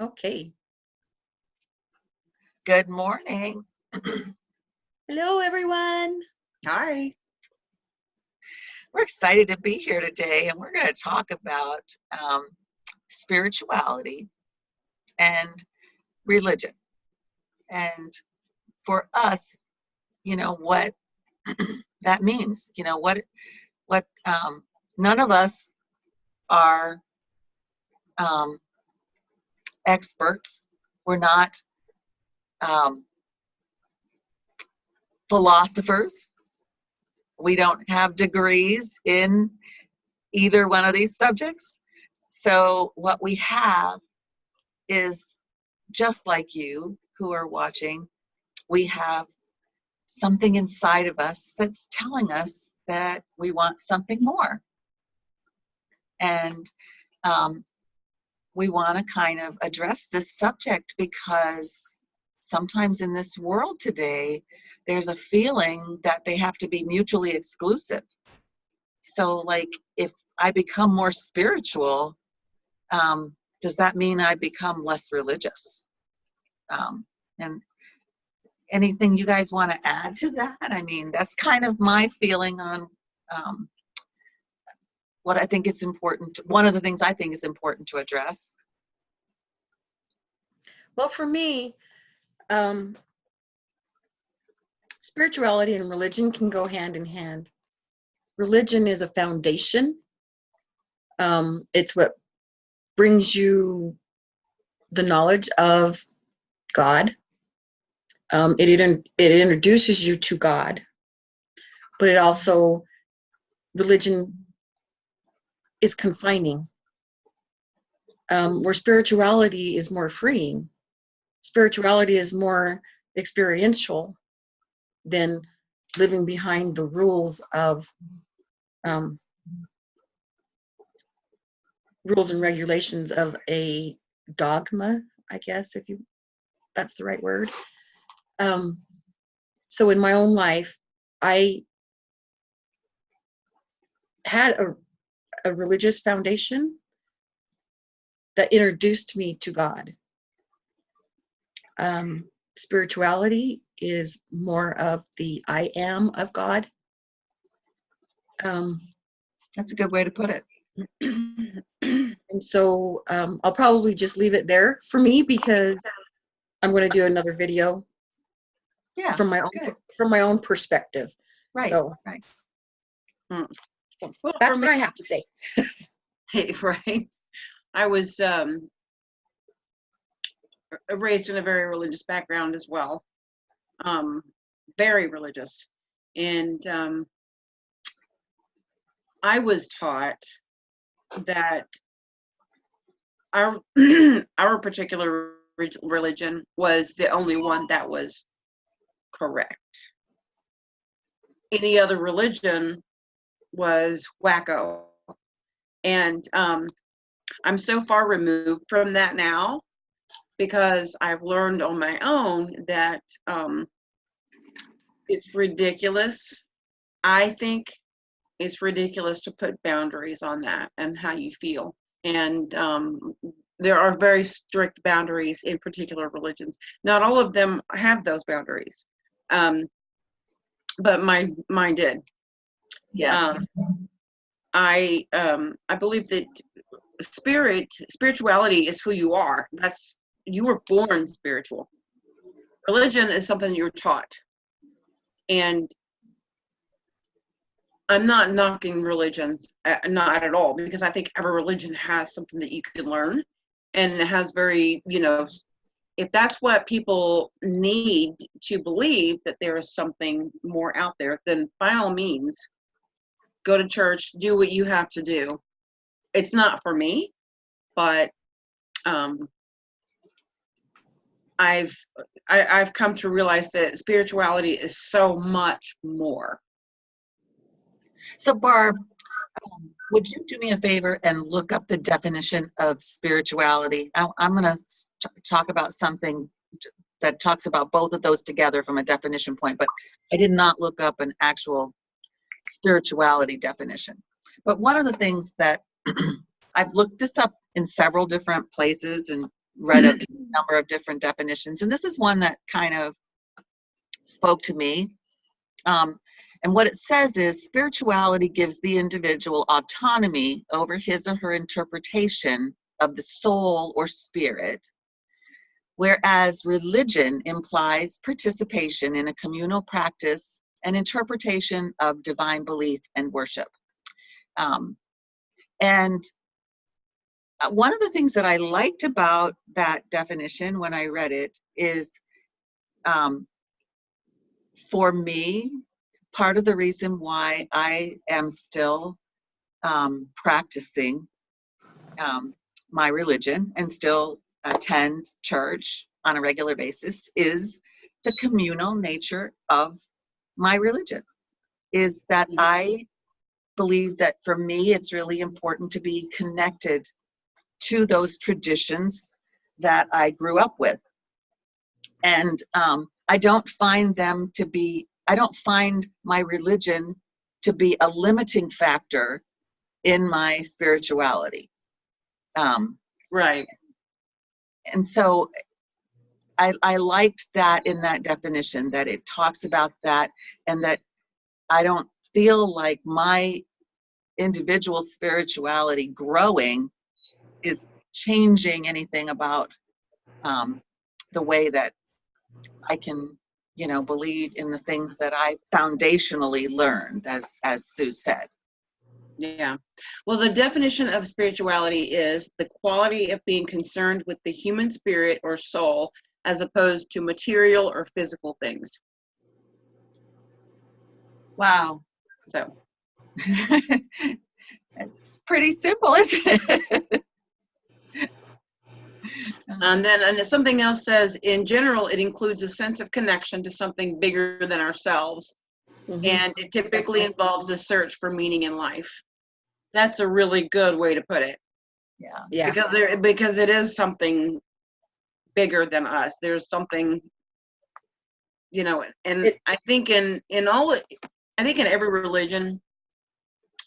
Okay. Good morning. Hello, everyone. Hi. We're excited to be here today, and we're going to talk about spirituality and religion. And for us, what that means. What none of us are experts. We're not philosophers. We don't have degrees in either one of these subjects. So what we have is, just like you who are watching, we have something inside of us that's telling us that we want something more. And we want to kind of address this subject because sometimes in this world today, there's a feeling that they have to be mutually exclusive. So, like, if I become more spiritual, does that mean I become less religious? And anything you guys want to add to that? I mean, that's kind of my feeling on what I think it's important. One of the things I think is important to address. Well, for me, spirituality and religion can go hand in hand. Religion is a foundation. It's what brings you the knowledge of God. It introduces you to God, but it also, religion is confining. Where spirituality is more freeing. Spirituality is more experiential than living behind the rules of rules and regulations of a dogma, I guess, if that's the right word. So in my own life, I had a religious foundation that introduced me to God. Spirituality is more of the I am of God. That's a good way to put it. And so I'll probably just leave it there for me because I'm going to do another video. Yeah, from my own perspective. Right. So, right. So well, that's what I have to say. Hey, right. I was raised in a very religious background as well. Very religious. And I was taught that our our particular religion was the only one that was correct. Any other religion was wacko. And I'm so far removed from that now because I've learned on my own that it's ridiculous. I think it's ridiculous to put boundaries on that and how you feel. And there are very strict boundaries in particular religions. Not all of them have those boundaries, but mine did. Yes. I believe that spirituality is who you are. You were born spiritual. Religion is something you're taught. And I'm not knocking religion, not at all, because I think every religion has something that you can learn, and it has very, if that's what people need to believe that there is something more out there, then by all means, go to church, do what you have to do. It's not for me, but I've come to realize that spirituality is so much more. So Barb, would you do me a favor and look up the definition of spirituality? I'm going to talk about something that talks about both of those together from a definition point, but I did not look up an actual spirituality definition. But one of the things that I've looked this up in several different places, and read a number of different definitions, and this is one that kind of spoke to me. And what it says is spirituality gives the individual autonomy over his or her interpretation of the soul or spirit, whereas religion implies participation in a communal practice and interpretation of divine belief and worship. And one of the things that I liked about that definition when I read it is, for me, part of the reason why I am still practicing my religion and still attend church on a regular basis is the communal nature of my religion. Is that I believe that for me, it's really important to be connected to those traditions that I grew up with. And I don't find my religion to be a limiting factor in my spirituality. Right. And so I liked that in that definition, that it talks about that, and that I don't feel like my individual spirituality growing is changing anything about the way that I can, believe in the things that I foundationally learned, as Sue said. Yeah. Well, the definition of spirituality is the quality of being concerned with the human spirit or soul as opposed to material or physical things. Wow. So It's pretty simple, isn't it? and then something else says, in general, it includes a sense of connection to something bigger than ourselves. Mhm. And it typically involves a search for meaning in life. That's a really good way to put it. Yeah. Yeah. Because it is something bigger than us. There's something, and I think in every religion,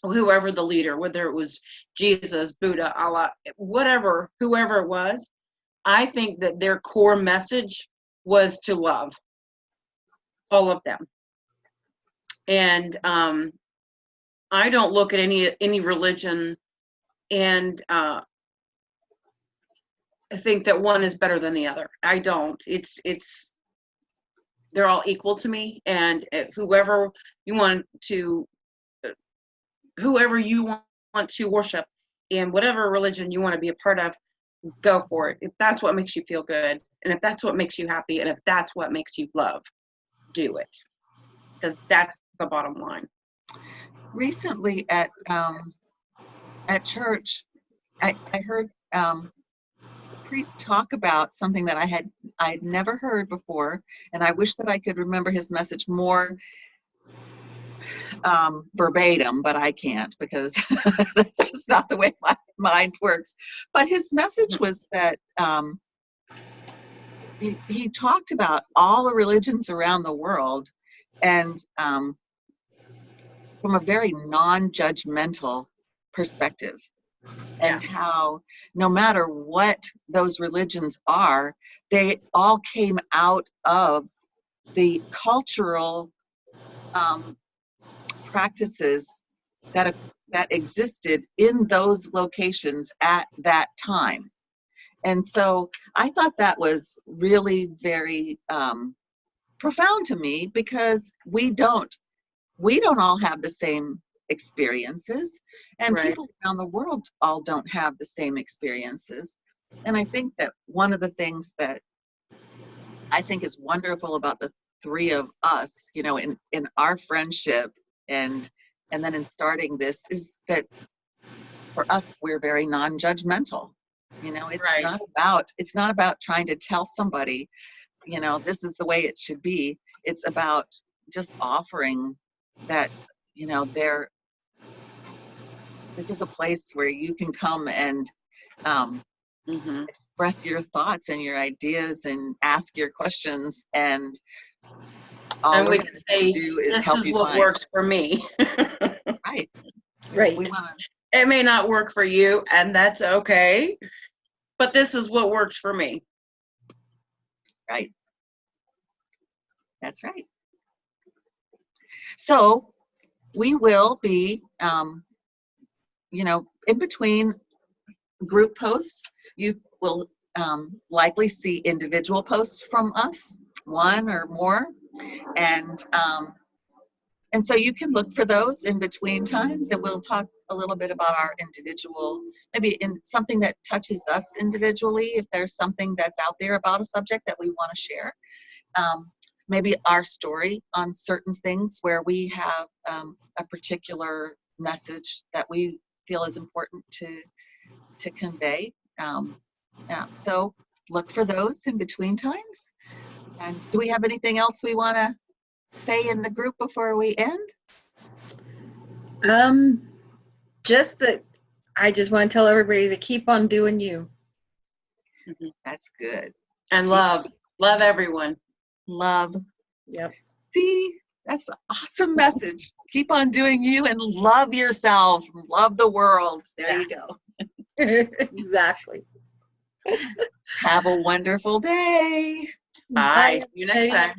whoever the leader, whether it was Jesus, Buddha, Allah, whoever it was, I think that their core message was to love all of them. And I don't look at any religion and think that one is better than the other. I don't. They're all equal to me, and whoever you want to worship, and whatever religion you want to be a part of, go for it. If that's what makes you feel good, and if that's what makes you happy, and if that's what makes you love, do it, because that's the bottom line. Recently at church, I heard the priest talk about something that I'd never heard before, and I wish that I could remember his message more verbatim, but I can't, because that's just not the way my mind works. But his message was that he talked about all the religions around the world, and from a very non-judgmental perspective, and how no matter what those religions are, they all came out of the cultural practices that existed in those locations at that time. And so I thought that was really very profound to me, because we don't all have the same experiences, and Right. people around the world all don't have the same experiences. And I think that one of the things that I think is wonderful about the three of us, in our friendship, and then in starting this, is that for us, we're very non-judgmental. It's not about trying to tell somebody, this is the way it should be. It's about just offering that, this is a place where you can come and express your thoughts and your ideas and ask your questions, and all we we can say, do is this help is you what find. works for me. Right. Right. We want to. It may not work for you, and that's okay. but this is what works for me. Right. That's right. So we will be, in between group posts, you will likely see individual posts from us, one or more, and so you can look for those in between times, and we'll talk a little bit about our individual, maybe in something that touches us individually, if there's something that's out there about a subject that we want to share. Maybe our story on certain things where we have a particular message that we feel is important to convey. So look for those in between times. And do we have anything else we want to say in the group before we end? Just that I just want to tell everybody to keep on doing you. That's good. And love everyone. Love. Yep. See, that's an awesome message. Keep on doing you and love yourself. Love the world. There you go. Exactly. Have a wonderful day. Bye. See you next time.